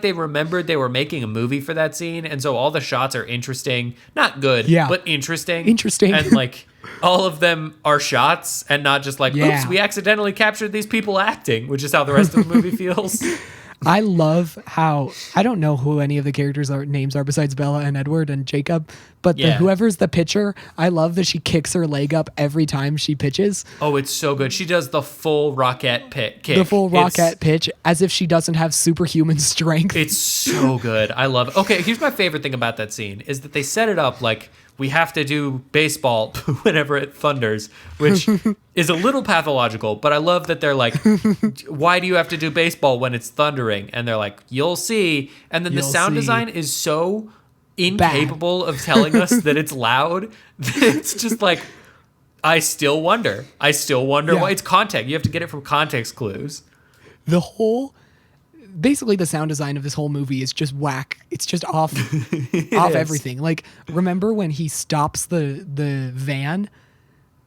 they remembered they were making a movie for that scene, and so all the shots are interesting, not good, but interesting. And like all of them are shots, and not just like, oops, we accidentally captured these people acting, which is how the rest of the movie feels. I love how, I don't know who any of the characters' names are besides Bella and Edward and Jacob, but whoever's the pitcher, I love that she kicks her leg up every time she pitches. Oh, it's so good. She does the full rocket kick. The full rocket pitch, as if she doesn't have superhuman strength. It's so good. I love it. Okay, here's my favorite thing about that scene, is that they set it up like, we have to do baseball whenever it thunders, which is a little pathological, but I love that they're like, why do you have to do baseball when it's thundering? And they're like, you'll see. And then the sound design is so incapable of telling us that it's loud. It's just like, I still wonder why. It's context. You have to get it from context clues. Basically the sound design of this whole movie is just whack. It's just off everything. Like, remember when he stops the van?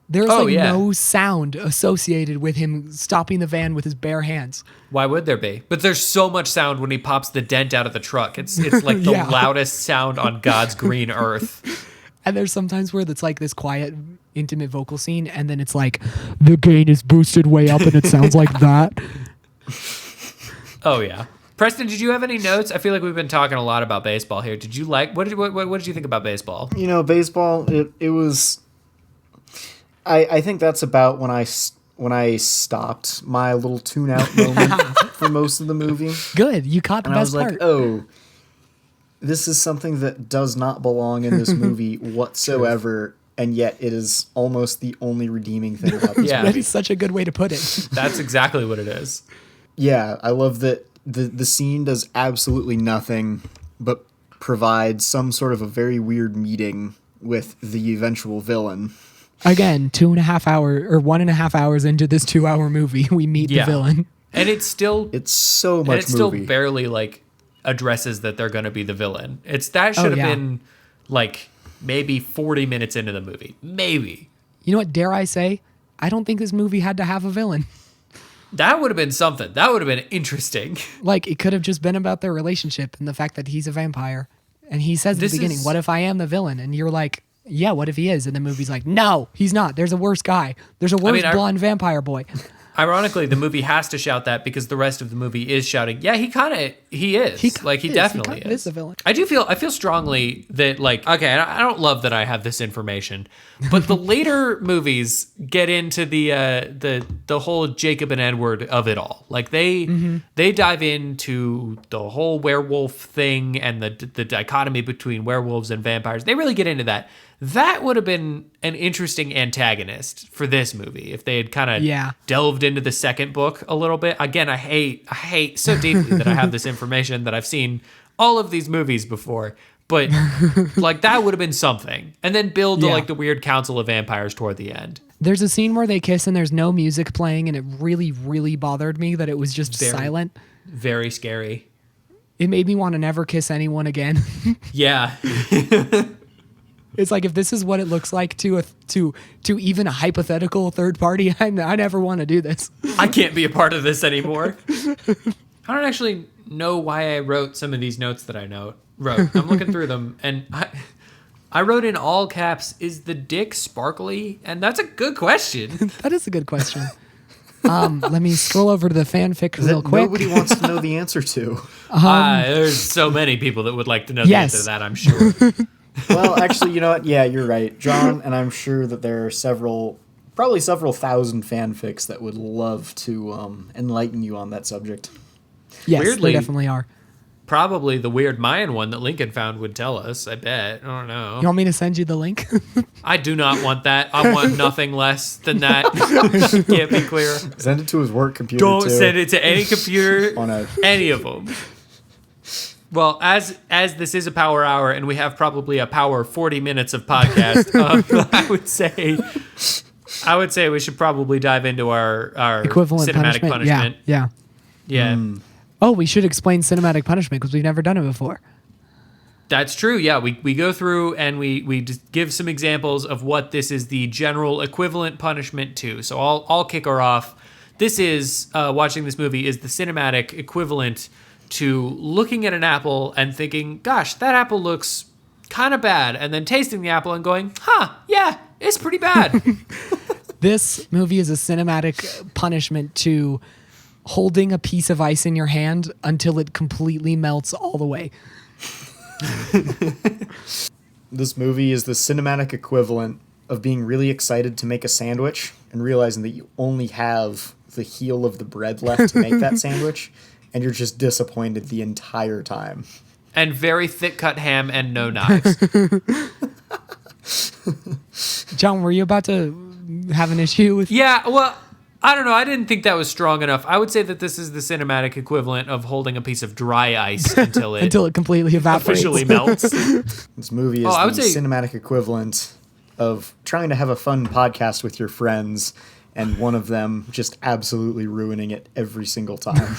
There's no sound associated with him stopping the van with his bare hands. Why would there be? But there's so much sound when he pops the dent out of the truck. It's like the loudest sound on God's green earth. And there's sometimes where it's like this quiet, intimate vocal scene, and then it's like, the gain is boosted way up and it sounds like that. Oh yeah, Preston, did you have any notes? I feel like we've been talking a lot about baseball here. Did you like? What did you think about baseball? You know, baseball. It was. I think that's about when I stopped my little tune out moment for most of the movie. Good, you caught the best part. I was like, oh, this is something that does not belong in this movie whatsoever. And yet it is almost the only redeeming thing about this movie. That is such a good way to put it. That's exactly what it is. Yeah, I love that the scene does absolutely nothing but provide some sort of a very weird meeting with the eventual villain. Again, 1.5 hours into this 2-hour movie, we meet the villain. And it's so much movie. It still barely like addresses that they're going to be the villain. That should have been like maybe 40 minutes into the movie. Maybe. You know what, dare I say? I don't think this movie had to have a villain. That would have been something. That would have been interesting. Like, it could have just been about their relationship and the fact that he's a vampire. And he says at the beginning, what if I am the villain? And you're like, yeah, what if he is? And the movie's like, no, he's not. There's a worse guy. There's a worse blonde vampire boy. Ironically, the movie has to shout that because the rest of the movie is shouting, yeah, he definitely is a villain. I feel strongly that, like, okay, I don't love that I have this information, but the later movies get into the whole Jacob and Edward of it all. Like they dive into the whole werewolf thing and the dichotomy between werewolves and vampires. They really get into that. That would have been an interesting antagonist for this movie if they had kind of delved into the second book a little bit. Again, I hate so deeply that I have this information that I've seen all of these movies before, but like that would have been something. And then build to like the weird council of vampires toward the end. There's a scene where they kiss and there's no music playing, and it really, really bothered me that it was just silent. Very scary. It made me want to never kiss anyone again. Yeah. It's like, if this is what it looks like to even a hypothetical third party, I never want to do this. I can't be a part of this anymore. I don't actually know why I wrote some of these notes that I wrote. I'm looking through them, and I wrote in all caps, "Is the dick sparkly?" And that's a good question. That is a good question. Let me scroll over to the fanfic real quick. Nobody wants to know the answer to. There's so many people that would like to know the answer to that, I'm sure. Well, actually, you know what? Yeah, you're right, John, and I'm sure that there are probably several thousand fanfics that would love to enlighten you on that subject. Yes, Weirdly, they definitely are. Probably the weird Mayan one that Lincoln found would tell us, I bet. I don't know. You want me to send you the link? I do not want that. I want nothing less than that. Can't be clear. Send it to his work computer, Don't send it to any computer, any of them. Well, as this is a power hour and we have probably a power 40 minutes of podcast, I would say we should probably dive into our equivalent cinematic punishment. Yeah. Oh, we should explain cinematic punishment because we've never done it before. That's true. Yeah, we go through and we just give some examples of what this is the general equivalent punishment to. So I'll kick her off. This is watching this movie is the cinematic equivalent to looking at an apple and thinking, gosh, that apple looks kind of bad, and then tasting the apple and going, yeah, it's pretty bad. This movie is a cinematic punishment to holding a piece of ice in your hand until it completely melts all the way. This movie is the cinematic equivalent of being really excited to make a sandwich and realizing that you only have the heel of the bread left to make that sandwich. And you're just disappointed the entire time. And very thick cut ham and no knives. John, were you about to have an issue with? Yeah, well, I don't know. I didn't think that was strong enough. I would say that this is the cinematic equivalent of holding a piece of dry ice until it completely evaporates. Officially melts. This movie is the cinematic equivalent of trying to have a fun podcast with your friends and one of them just absolutely ruining it every single time.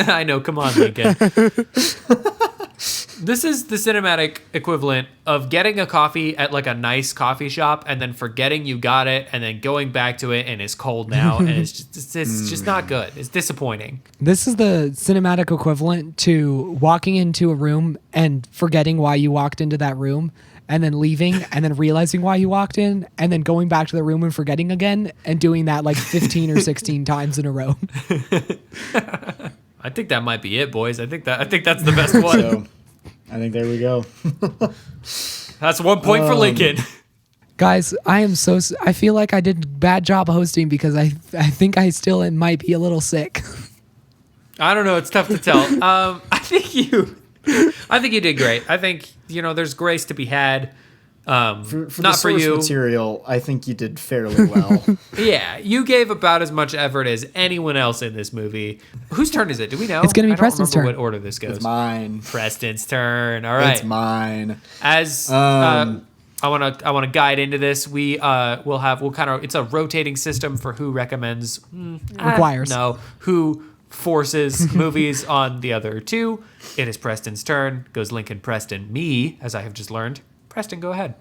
I know. Come on, Lincoln. This is the cinematic equivalent of getting a coffee at like a nice coffee shop and then forgetting you got it and then going back to it and it's cold now and it's just not good. It's disappointing. This is the cinematic equivalent to walking into a room and forgetting why you walked into that room and then leaving and then realizing why you walked in and then going back to the room and forgetting again and doing that like 15 or 16 times in a row. I think that might be it, boys. I think that's the best one. So, I think there we go. That's 1 point for Lincoln. Guys, I feel like I did a bad job hosting because I think I still might be a little sick. I don't know. It's tough to tell. I think you did great. I think, there's grace to be had. For not the for you material, I think you did fairly well. Yeah, you gave about as much effort as anyone else in this movie. Whose turn is it? Do we know? It's going to be Preston's turn. What order this goes? It's mine. Preston's turn. All right. It's mine. As I want to guide into this. We'll it's a rotating system for who recommends requires. Who forces movies on the other two. It is Preston's turn. Goes Lincoln, Preston, me, as I have just learned. Preston, go ahead.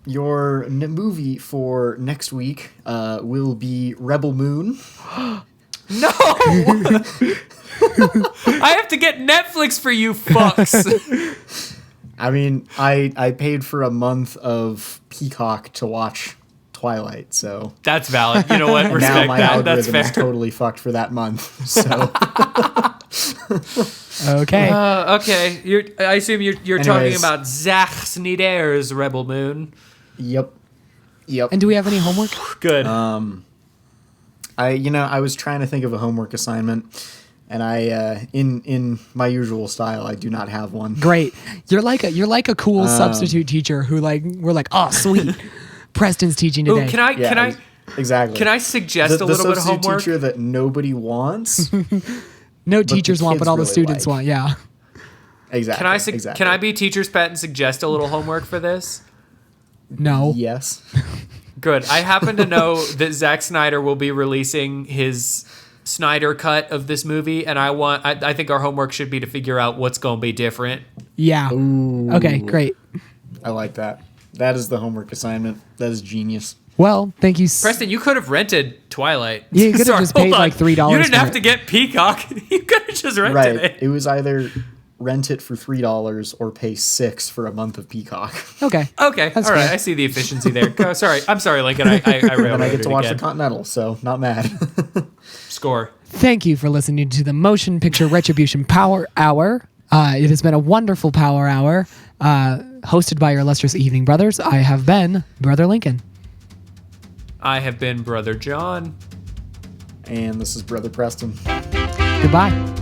Your movie for next week will be Rebel Moon. No! I have to get Netflix for you fucks. I mean, I paid for a month of Peacock to watch Twilight, so That's valid. You know what? now Respect my that. That's algorithm fair. is totally fucked for that month. So Okay. Okay. I assume you're talking Anyways. about Zack Snyder's Rebel Moon. yep. And do we have any homework? Good. I was trying to think of a homework assignment, and I in my usual style, I do not have one. Great. You're like a cool substitute teacher who we're like, oh sweet, Preston's teaching today. Ooh, can I exactly? Can I suggest the a little bit of substitute homework? teacher that nobody wants? No the teachers want, kids but all the really students like. want. Yeah. Exactly. Can I be teacher's pet and suggest a little homework for this? No. Yes. Good. I happen to know that Zack Snyder will be releasing his Snyder cut of this movie, and I think our homework should be to figure out what's going to be different. Yeah. Okay. Great. I like that. That is the homework assignment. That is genius. Well, thank you. Preston, you could have rented Twilight. Yeah, you could have Sorry, just paid hold on. like $3 You didn't for have it. to get Peacock. You could have just rented Right. it. It was either rent it for $3 or pay $6 for a month of Peacock. Okay. Okay, That's all right. fair. I see the efficiency there. I'm sorry, Lincoln. I railroaded And I get to watch again. the Continental, so not mad. Score. Thank you for listening to the Motion Picture Retribution Power Hour. It has been a wonderful Power Hour, hosted by your illustrious evening brothers. I have been Brother Lincoln. I have been Brother John. And this is Brother Preston. Goodbye.